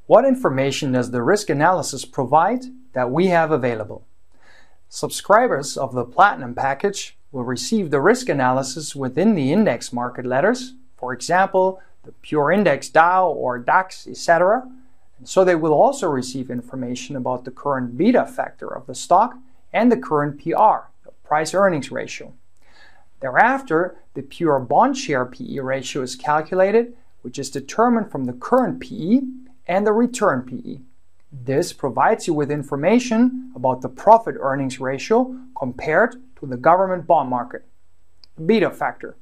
What information does the risk analysis provide that we have available? Subscribers of the Platinum package will receive the risk analysis within the index market letters, for example, the pure index Dow or DAX, etc. And so they will also receive information about the current beta factor of the stock and the current PR, the price-earnings ratio. Thereafter, the pure bond share PE ratio is calculated, which is determined from the current PE and the return PE. This provides you with information about the profit-earnings ratio compared to the government bond market. The beta factor.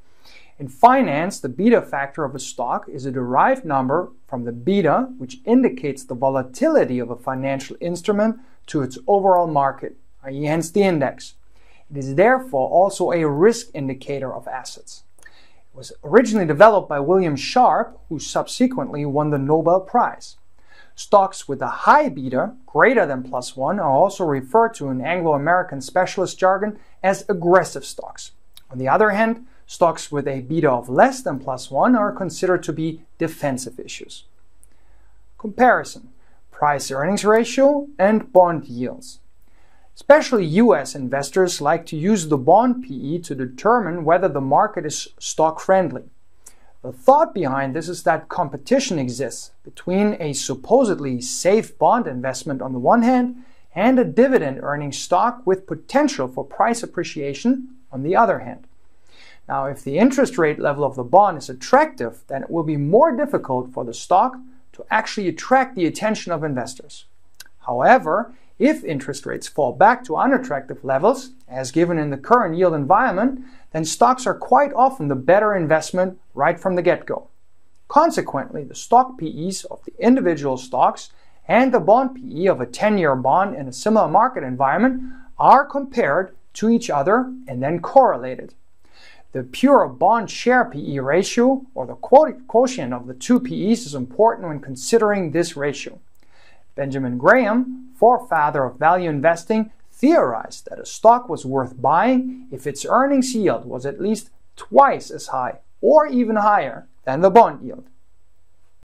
In finance, the beta factor of a stock is a derived number from the beta, which indicates the volatility of a financial instrument to its overall market, i.e. hence the index. It is therefore also a risk indicator of assets. It was originally developed by William Sharpe, who subsequently won the Nobel Prize. Stocks with a high beta, greater than +1, are also referred to in Anglo-American specialist jargon as aggressive stocks. On the other hand, stocks with a beta of less than +1 are considered to be defensive issues. Comparison: price-earnings ratio and bond yields. Especially US investors like to use the bond PE to determine whether the market is stock-friendly. The thought behind this is that competition exists between a supposedly safe bond investment on the one hand and a dividend-earning stock with potential for price appreciation on the other hand. Now, if the interest rate level of the bond is attractive, then it will be more difficult for the stock to actually attract the attention of investors. However, if interest rates fall back to unattractive levels, as given in the current yield environment, then stocks are quite often the better investment right from the get-go. Consequently, the stock PEs of the individual stocks and the bond PE of a 10-year bond in a similar market environment are compared to each other and then correlated. The pure bond share PE ratio, or the quotient of the two PEs, is important when considering this ratio. Benjamin Graham, forefather of value investing, theorized that a stock was worth buying if its earnings yield was at least twice as high or even higher than the bond yield.